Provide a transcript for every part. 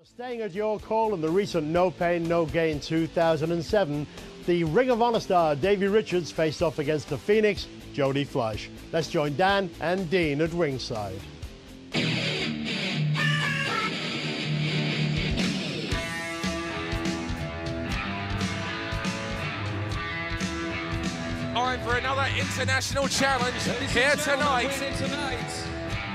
Staying at your call in the recent No Pain, No Gain 2007, the Ring of Honor star Davey Richards faced off against the Phoenix, Jody Flash. Let's join Dan and Dean at ringside. Time for another international challenge here tonight.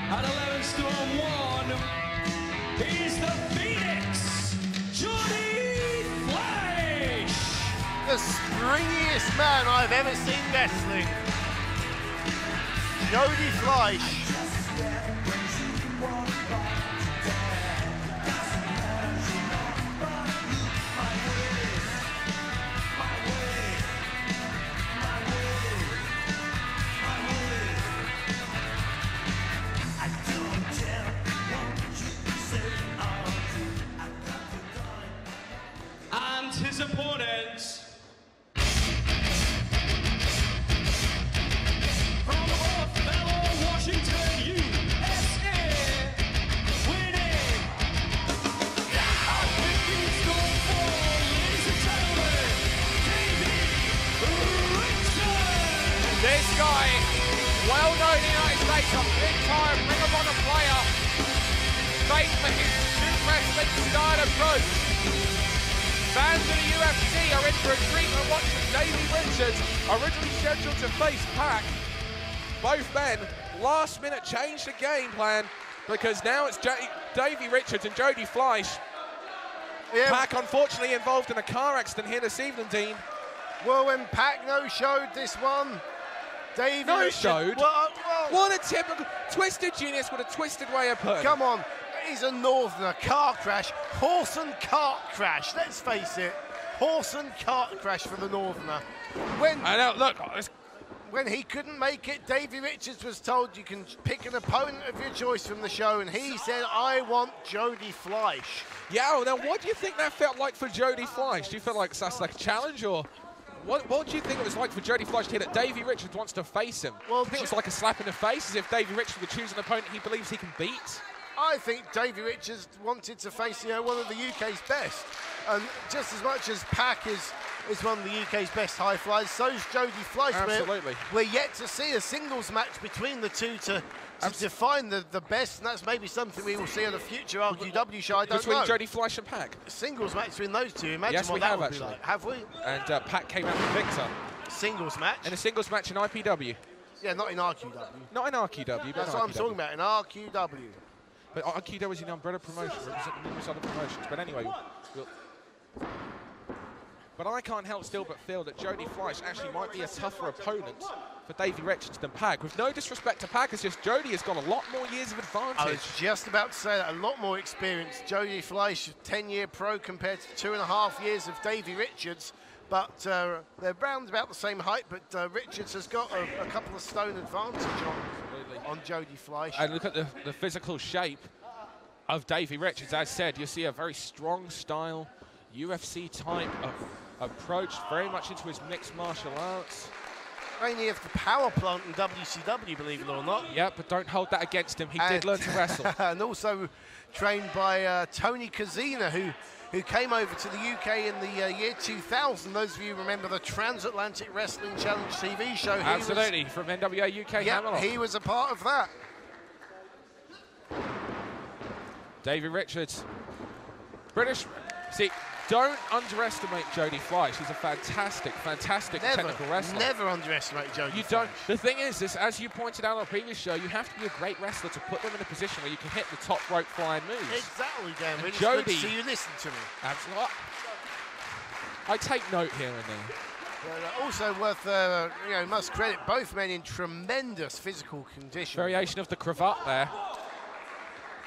At 11 stone 1, he's the Phoenix, Jody Flash. The springiest man I've ever seen wrestling. Jody Flash. And his opponent, from Buffalo, Washington, USA, winning 15 stone 4, ladies and gentlemen, Davey Richards. This guy, well known in the United States, a big-time Ring of Honor player, famed for his shoot wrestling style approach. Fans of the UFC are in for a treat when watching Davey Richards, originally scheduled to face Pac. Both men, last minute, changed the game plan because now it's Davey Richards and Jody Flash. Yeah. Pac, unfortunately, involved in a car accident here this evening, Dean. Well, when Pac no-showed this one, Davey No-showed? Well, What a typical twisted genius with a twisted way of putting it. come on. He's a northerner. Car crash. Horse and cart crash. Let's face it. Horse and cart crash for the northerner. I know, look, When he couldn't make it, Davey Richards was told you can pick an opponent of your choice from the show, and he said, I want Jody Flash. yeah, well, now what do you think that felt like for Jody Flash? Do you feel like that's like a challenge, or what do you think it was like for Jody Flash to hear that Davey Richards wants to face him? Well, do you think it was like a slap in the face, as if Davey Richards would choose an opponent he believes he can beat? I think Davey Richards wanted to face, one of the UK's best. And just as much as Pac is one of the UK's best high flyers, so's Jody Flash. Absolutely. We're yet to see a singles match between the two to define the best, and that's maybe something we will see on a future RQW show. I don't know. Between Jody Flash and Pac? Singles match between those two. Imagine Yes, what we that have would be actually. like. Have we? And Pac came out the victor Singles match? in a singles match in IPW. Yeah, not in RQW. Not in RQW, but That's in what I'm IPW. talking about, in RQW. But RQW is an umbrella promotion, representing numerous other promotions. But anyway, but I can't help still but feel that Jody Flash actually might be a tougher opponent for Davey Richards than Pac. With no disrespect to Pac, it's just Jody has got a lot more years of advantage. I was just about to say that, a lot more experience. Jody Flash, 10-year pro compared to 2.5 years of Davey Richards. But they're round about the same height, but Richards has got a couple of stone advantage on Jody Flash. And look at the physical shape of Davey Richards. As said, you see a very strong style, UFC type of approach, very much into his mixed martial arts. Mainly of the power plant in WCW, believe it or not. Yeah, but don't hold that against him. He did learn to wrestle. And also trained by Tony Kazina, who came over to the UK in the year 2000. Those of you remember the Transatlantic Wrestling Challenge TV show. Absolutely, from NWA UK Hammerlock. He was a part of that. Davey Richards, British. See, don't underestimate Jody Flash. He's a fantastic technical wrestler. Never underestimate Jody You Flash. don't. The thing is, as you pointed out on a previous show, you have to be a great wrestler to put them in a position where you can hit the top rope flying moves. Exactly, Dan. It's Jody, good to see you listen to me. Absolutely. I take note here and there. But also worth, must credit both men in tremendous physical condition. Variation of the cravat there.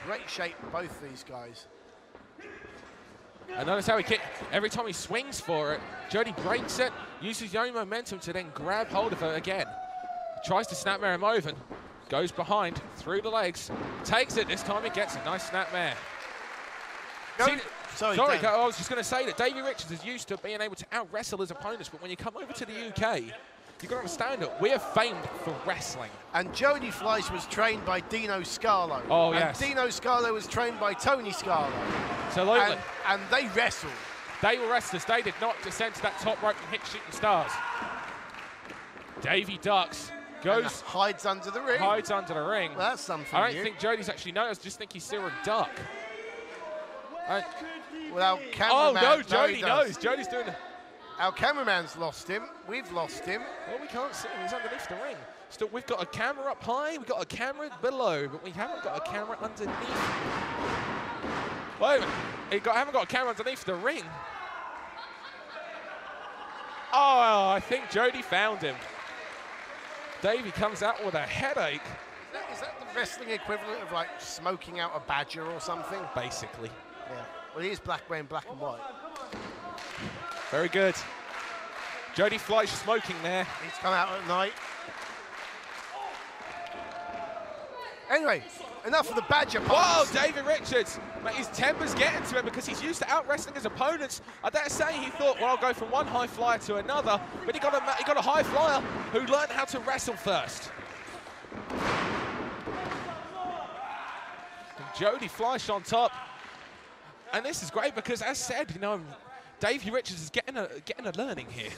Great shape, both these guys. And notice how he every time he swings for it, Jody breaks it, uses his own momentum to then grab hold of it again. Tries to snapmare him over, goes behind, through the legs, takes it. This time he gets a nice snapmare. Sorry, I was just going to say that Davey Richards is used to being able to out-wrestle his opponents, but when you come over to the UK, you've got to understand it. We are famed for wrestling. And Jody Flash was trained by Dino Scarlo. Oh, yes. And Dino Scarlo was trained by Tony Scarlo. Absolutely. And they wrestle. They were restless. They did not descend to that top rope and hit shooting stars. Davey ducks, goes, hides under the ring. Hides under the ring. Well, that's something I don't new. think Jody's actually noticed. I just think he saw a duck. Well, Oh cameraman, no, Jody he knows. does. Jody's doing. Our cameraman's lost him. We've lost him. Well, we can't see him. He's underneath the ring. Still, we've got a camera up high. We've got a camera below, but we haven't got a camera underneath. Wait a minute. Haven't got a camera underneath the ring. Oh, I think Jody found him. Davey comes out with a headache. Is that the wrestling equivalent of like smoking out a badger or something? Basically. Yeah. Well, he is wearing black and white. Very good. Jody Flash smoking there. He's come out at night. Anyway, enough of the badger Whoa, parts. Davey Richards. Mate, his temper's getting to him because he's used to out-wrestling his opponents. I dare say he thought, well, I'll go from one high flyer to another, but he got a high flyer who learned how to wrestle first. And Jody Flash on top. And this is great because, as said, you know, Davey Richards is getting a learning here.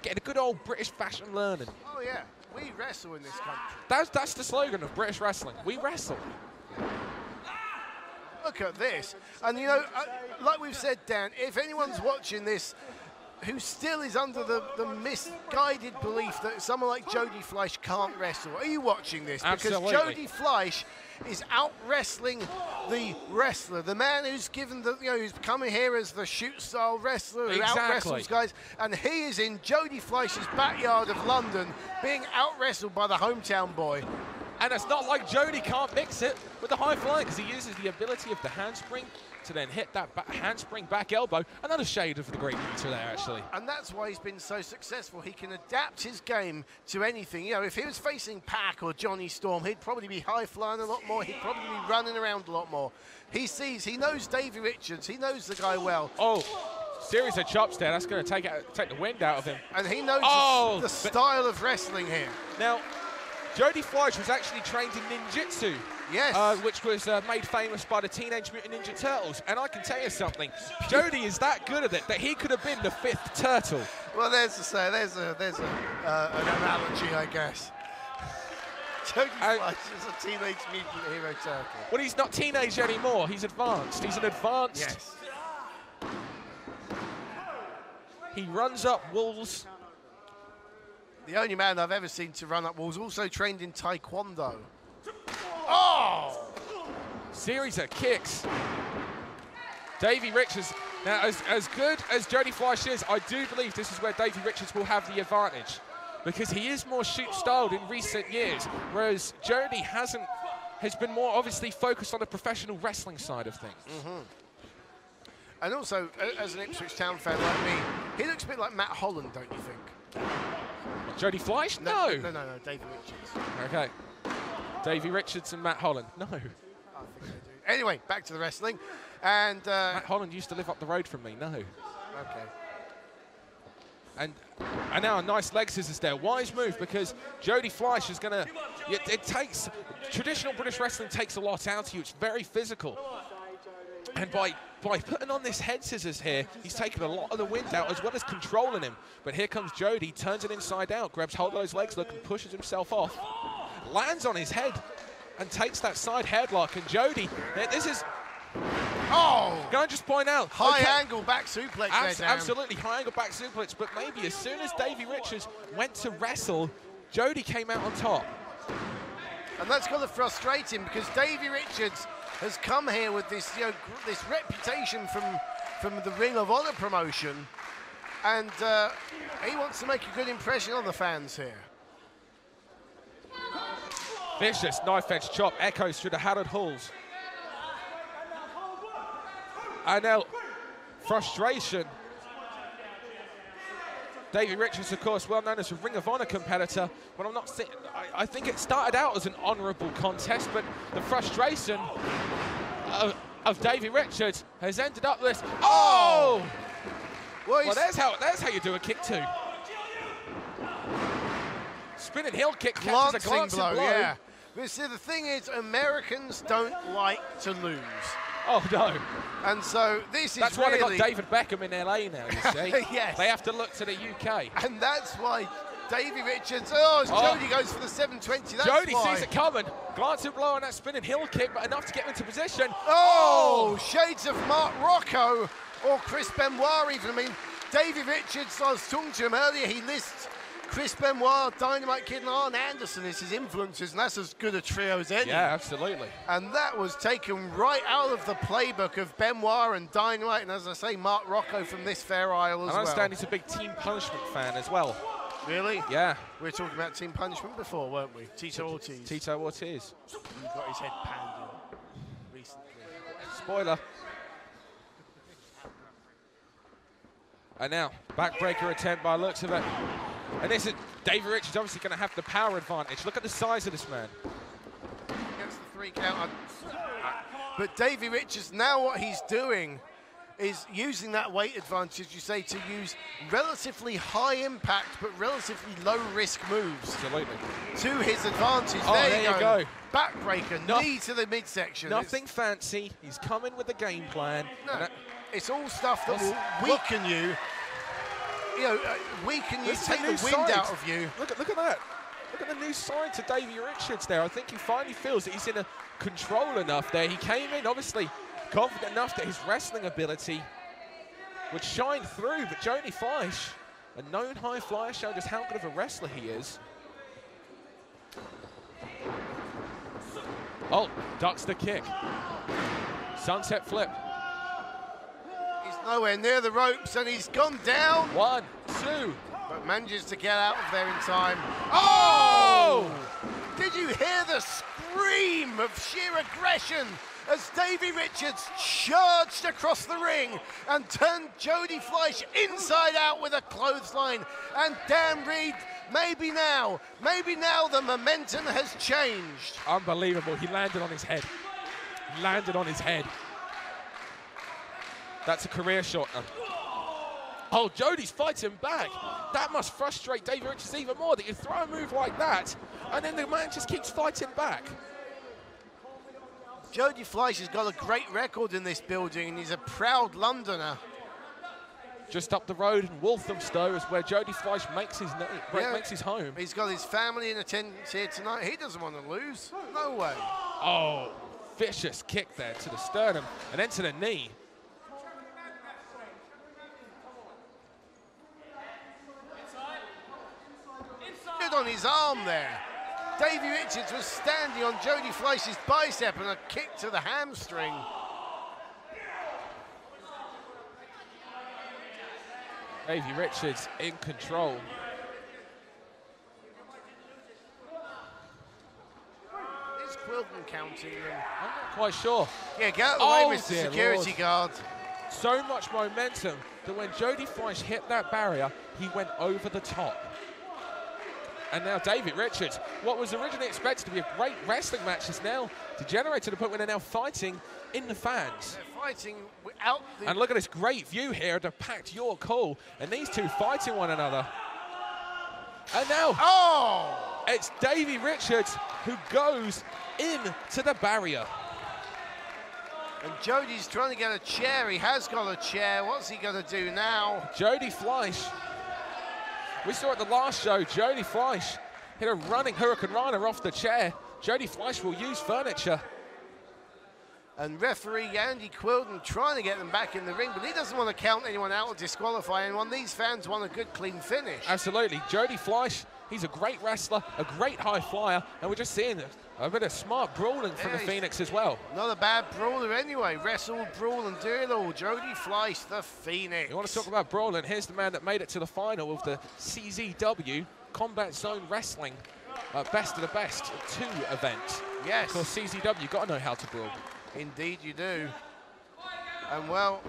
Getting a good old British fashion learning. Oh, yeah. We wrestle in this country. That's the slogan of British wrestling. We wrestle. Look at this. And, you know, like we've said, Dan, if anyone's watching this who still is under the misguided belief that someone like Jody Flash can't wrestle, are you watching this? Absolutely. Because Jody Flash is out-wrestling the wrestler, the man who's given the, who's coming here as the shoot-style wrestler who out-wrestles guys, and he is in Jody Flash's backyard of London being out-wrestled by the hometown boy. And it's not like Jody can't mix it with the high fly because he uses the ability of the handspring to then hit that handspring back elbow. Another shade of the great meter there, actually. And that's why he's been so successful. He can adapt his game to anything. You know, if he was facing Pac or Johnny Storm, he'd probably be high-flying a lot more. He'd probably be running around a lot more. He knows Davey Richards. He knows the guy well. Oh, series of chops there. That's going to take the wind out of him. And he knows the style of wrestling here. Now, Jody Flash was actually trained in ninjutsu. Yes. Which was made famous by the Teenage Mutant Ninja Turtles. And I can tell you something, Jody is that good at it that he could have been the 5th turtle. Well, there's an analogy, I guess. Jody Flash is a Teenage Mutant Hero Turtle. Well, he's not teenage anymore. He's advanced. He's an advanced. Yes. He runs up walls. The only man I've ever seen to run up walls, also trained in Taekwondo. Oh! Series of kicks. Davey Richards. Now, as good as Jody Flash is, I do believe this is where Davey Richards will have the advantage because he is more shoot-styled in recent years, whereas Jody has been more obviously focused on the professional wrestling side of things. Mm-hmm. And also, as an Ipswich Town fan like me, he looks a bit like Matt Holland, don't you think? Jody Flash? No, Davey Richards. Okay. Davey Richards and Matt Holland. No. I think they do. Anyway, back to the wrestling. And Matt Holland used to live up the road from me. No. Okay. And now a nice leg scissors there. Wise move because Jody Flash is going to... It takes... Traditional British wrestling takes a lot out of you. It's very physical. And by putting on this head scissors here, he's taken a lot of the wind out as well as controlling him. But here comes Jody, turns it inside out, grabs hold of those legs, look, and pushes himself off. Lands on his head and takes that side headlock. And Jody, this is... Oh! Can I just point out? High angle back suplex there, Dan. Absolutely, high angle back suplex. But maybe as soon as Davey Richards went to wrestle, Jody came out on top. And that's going to frustrate him because Davey Richards has come here with this, this reputation from the Ring of Honor promotion, and he wants to make a good impression on the fans here. Vicious knife-edge chop echoes through the Haddon halls. And now, frustration. Davey Richards, of course, well known as a Ring of Honor competitor, but I think it started out as an honourable contest, but the frustration of Davey Richards has ended up this. Oh! Well, there's how you do a kick too. Spinning heel kick catches a glancing blow. Yeah. But see, the thing is, Americans don't like to lose. Oh, no. And so this That's is why really... they got David Beckham in LA now, you see. Yes. They have to look to the UK. And that's why Davey Richards... Oh, Jody goes for the 720. That's Jody why. sees it coming. Glancing blow on that spinning heel kick, but enough to get him into position. Oh, shades of Mark Rocco or Chris Benoit even. I mean, Davey Richards, I was talking to him earlier, he lists Chris Benoit, Dynamite Kid and Arn Anderson as his influences, and that's as good a trio as any. Yeah, absolutely. And that was taken right out of the playbook of Benoit and Dynamite, and as I say, Mark Rocco from this Fair Isle as well. I understand he's a big Team Punishment fan as well. Really? Yeah. We were talking about Team Punishment before, weren't we? Tito Ortiz. Tito Ortiz. He got his head pounded recently. Spoiler. And now, backbreaker attempt by looks of it. And this is Davey Richards obviously going to have the power advantage. Look at the size of this man. Gets the 3 count. But Davey Richards, now what he's doing is using that weight advantage, as you say, to use relatively high impact but relatively low risk moves. Absolutely. To his advantage. Oh, there you go. go. Backbreaker, knee to the midsection. Nothing fancy. He's coming with the game plan. No, it's all stuff that will weaken you. You know, weaken you, take the wind out of you. Look at that. Look at the new side to Davey Richards there. I think he finally feels that he's in a control enough there. He came in, obviously, confident enough that his wrestling ability would shine through, but Jody Flash, a known high flyer, showed us how good of a wrestler he is. Oh, ducks the kick. Sunset flip. He's nowhere near the ropes and he's gone down. 1, 2. But manages to get out of there in time. Oh! Did you hear the scream of sheer aggression as Davey Richards charged across the ring and turned Jody Flash inside out with a clothesline? And Dan Reed, maybe now the momentum has changed. Unbelievable, he landed on his head. He landed on his head. That's a career shortener. Oh, Jody's fighting back. That must frustrate Davey Richards even more, that you throw a move like that, and then the man just keeps fighting back. Jody Flash has got a great record in this building, and he's a proud Londoner. Just up the road in Walthamstow is where Jody Flash makes his makes his home. He's got his family in attendance here tonight. He doesn't want to lose. No way. Oh, vicious kick there to the sternum and then to the knee. Good on his arm there. Davey Richards was standing on Jody Flash's bicep and a kick to the hamstring. Davey Richards in control. Is Quilton counting them? I'm not quite sure. Yeah, get out of the way, Oh, Mr. dear Security Lord. Guard. So much momentum that when Jody Flash hit that barrier, he went over the top. And now Davey Richards, what was originally expected to be a great wrestling match, is now degenerated to the point where they're now fighting in the fans. They're fighting without the... And look at this great view here of the packed York Hall, and these two fighting one another. And now, Oh! it's Davey Richards who goes into the barrier. And Jody's trying to get a chair. He has got a chair. What's he going to do now? Jody Flash. We saw at the last show, Jody Flash hit a running Hurricane Rana off the chair. Jody Flash will use furniture. And referee Andy Quilton trying to get them back in the ring, but he doesn't want to count anyone out or disqualify anyone. These fans want a good, clean finish. Absolutely. Jody Flash, he's a great wrestler, a great high flyer, and we're just seeing a bit of smart brawling from the Phoenix as well. Not a bad brawler anyway. Wrestle, brawl, and do it all. Jody Flash, the Phoenix. You want to talk about brawling? Here's the man that made it to the final of the CZW Combat Zone Wrestling Best of the Best 2 event. Yes. Of course, CZW, you've got to know how to brawl. Indeed you do. And well...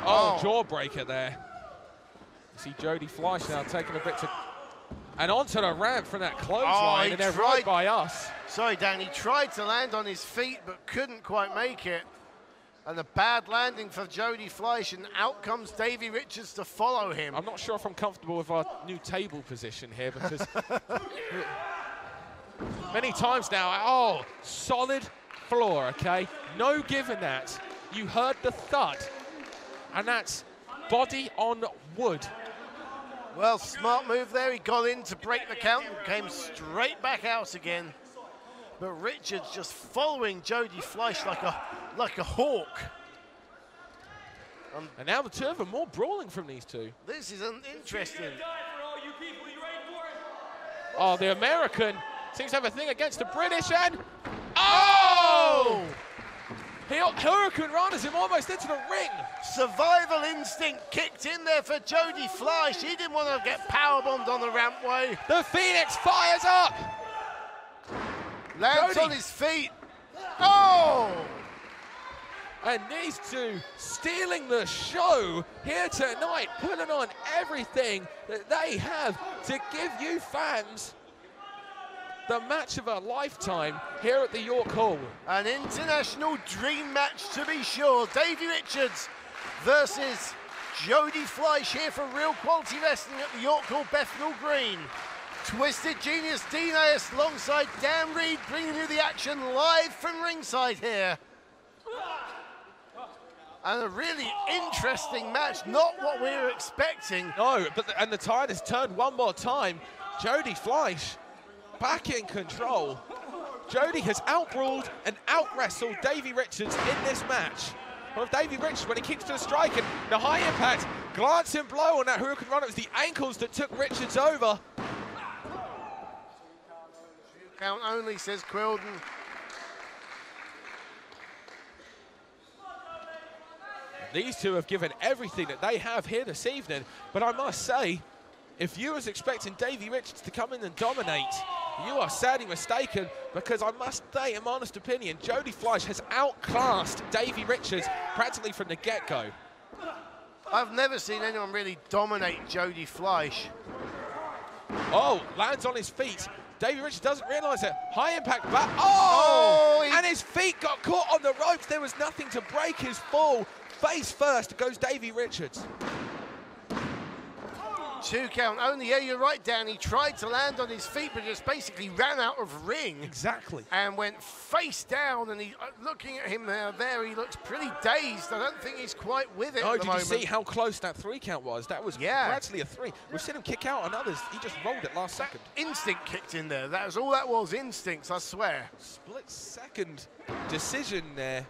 Oh, jawbreaker there. You see Jody Flash now taking a bit to... And onto the ramp from that clothesline, and they're right by us. Sorry, Dan, he tried to land on his feet, but couldn't quite make it. And a bad landing for Jody Flash, and out comes Davey Richards to follow him. I'm not sure if I'm comfortable with our new table position here, because many times now, solid floor, okay? No giving that. You heard the thud, and that's body on wood. Well, smart move there. He got in to break the count and came straight back out again. But Richards just following Jody Flash like a hawk. And now the two of them more brawling from these two. This is interesting. Oh, the American seems to have a thing against the British, and oh! Hurricane runners him almost into the ring. Survival instinct kicked in there for Jody Flash. He didn't want to get powerbombed on the rampway. The Phoenix fires up. Lands Jody on his feet. Oh! And these two stealing the show here tonight, putting on everything that they have to give you fans the match of a lifetime here at the York Hall. An international dream match to be sure. Davey Richards versus Jody Flash here for Real Quality Wrestling at the York Hall, Bethnal Green. Twisted Genius Dean Ayers alongside Dan Reed bringing you the action live from ringside here. And a really interesting match, not what we were expecting. No, but and the tide has turned one more time. Jody Flash back in control. Jody has out-brawled and out-wrestled Davey Richards in this match. Well, Davey Richards, when he kicks to the strike and the high impact, glancing blow on that Hurricane Runner, it was the ankles that took Richards over. Count only, says Quilden. These two have given everything that they have here this evening, but I must say, if you was expecting Davey Richards to come in and dominate, you are sadly mistaken, because I must say, in my honest opinion, Jody Flash has outclassed Davey Richards practically from the get-go. I've never seen anyone really dominate Jody Flash. Oh, lands on his feet. Davey Richards doesn't realise it. High impact back. Oh! And his feet got caught on the ropes. There was nothing to break his fall. Face first goes Davey Richards. 2 count only. Yeah, you're right, Dan. He tried to land on his feet, but just basically ran out of ring. Exactly. And went face down, and he, looking at him there, he looks pretty dazed. I don't think he's quite with it at the moment. Did you see how close that 3 count was? That was practically a 3. We've seen him kick out on others. He just rolled it last second. Instinct kicked in there. That was all that was, instincts, I swear. Split second decision there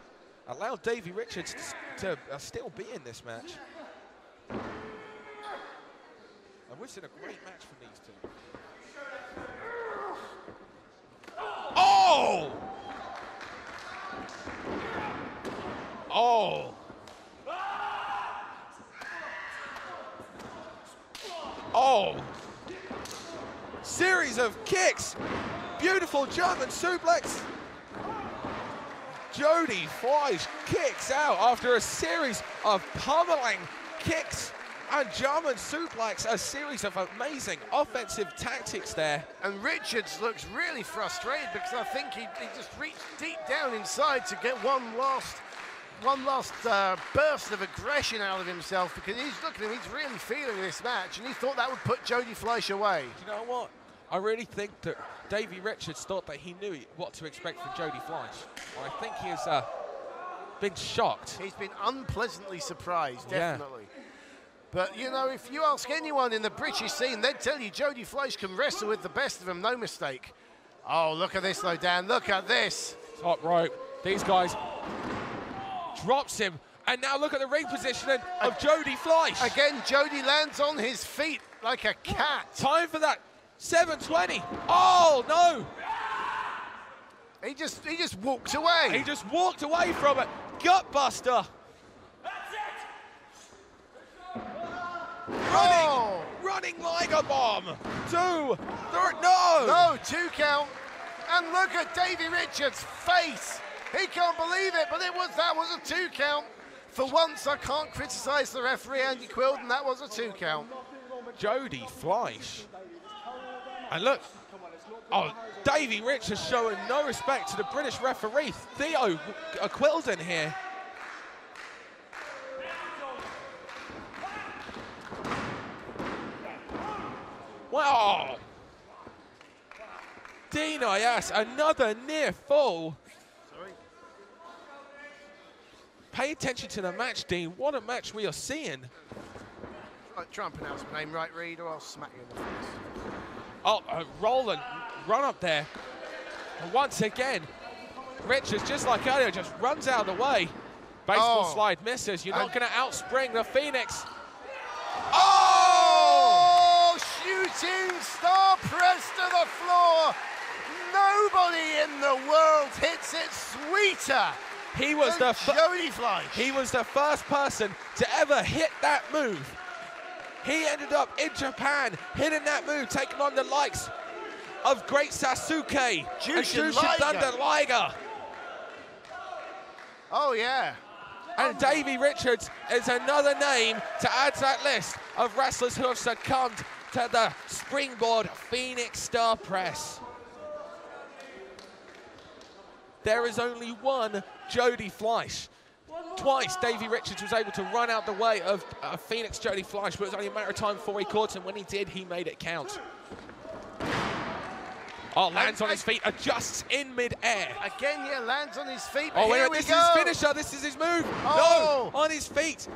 allowed Davey Richards to still be in this match. And we've seen a great match from these two. Oh! Oh! Oh! Series of kicks. Beautiful German suplex. Jody Flash kicks out after a series of pummeling kicks and German suplex, a series of amazing offensive tactics there. And Richards looks really frustrated because I think he just reached deep down inside to get one last burst of aggression out of himself, because he's looking at him, he's really feeling this match, and he thought that would put Jody Flash away. Do you know what? I really think that Davey Richards thought that he knew what to expect from Jody Flash. I think he has been shocked. He's been unpleasantly surprised, definitely. Yeah. But, you know, if you ask anyone in the British scene, they'd tell you Jody Flash can wrestle with the best of them, no mistake. Oh, look at this, though, Dan. Look at this. Top rope. These guys drops him. And now look at the ring positioning of Jody Flash. Again, Jody lands on his feet like a cat. Time for that 720. Oh, no. He just walked away. He just walked away from it. Gutbuster. Running Liger Bomb. 2, 3, no. No, 2 count. And look at Davey Richards' face. He can't believe it, but that was a 2 count. For once, I can't criticize the referee, Andy Quilden. That was a 2 count. Jody Flash. And look, Davey Richards showing no respect to the British referee, Theo Quilden here. Wow. Dino, yes, another near fall. Sorry. pay attention to the match, Dean. What a match we are seeing. Try and pronounce my name right, Reed, or I'll smack you in the face. Oh, Roland, run up there. And once again, Richards, just like earlier, just runs out of the way. Baseball slide misses. You're not going to outspring the Phoenix. Oh! Shooting star press to the floor. Nobody in the world hits it sweeter. He was Jody Flash. He was the first person to ever hit that move. He ended up in Japan, hitting that move, taking on the likes of Great Sasuke and Jushin Thunder Liger. Oh, yeah. And Davey Richards is another name to add to that list of wrestlers who have succumbed to the springboard Phoenix Star Press. There is only one Jody Flash. Twice, Davey Richards was able to run out the way of Phoenix Jody Flash, but it was only a matter of time before he caught him. When he did, he made it count. Oh, lands on his feet, adjusts in mid-air. Again, yeah, lands on his feet, but oh, here wait, we this go. is his finisher, this is his move. Oh. No, on his feet.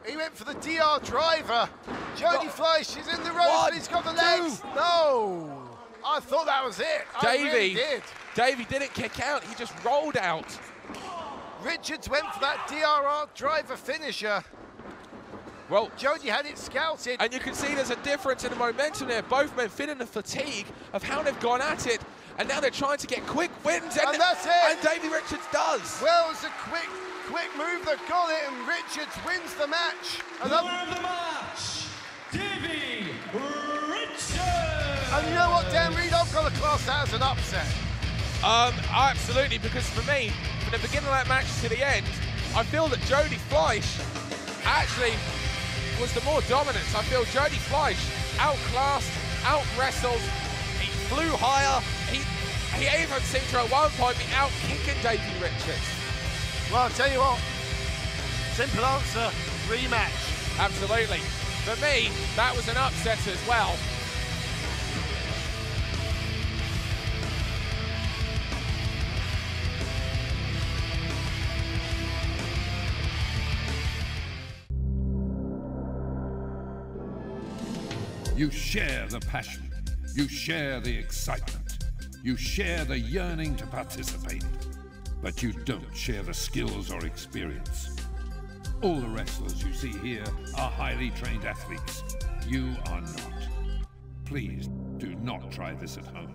He went for the DR driver. Jody Flash is in the ropes, and he's got the legs. No, I thought that was it. I really did. Davey didn't kick out, he just rolled out. Richards went for that DRR driver finisher. Well, Jody had it scouted. And you can see there's a difference in the momentum there. Both men feeling the fatigue of how they've gone at it, and now they're trying to get quick wins. And that's it. And Davey Richards does. Well, it's a quick move that got it, and Richards wins the match. Winner of the match, Davey Richards. And you know what, Dan Reed, I've got to class that as an upset. Absolutely, because for me, from the beginning of that match to the end, I feel that Jody Flash actually was the more dominant. I feel Jody Flash outclassed, out-wrestled, he flew higher, he even seemed to at one point be out-kicking Davey Richards. Well, I'll tell you what, simple answer, rematch. Absolutely. For me, that was an upset as well. You share the passion, you share the excitement, you share the yearning to participate, but you don't share the skills or experience. All the wrestlers you see here are highly trained athletes. You are not. Please do not try this at home.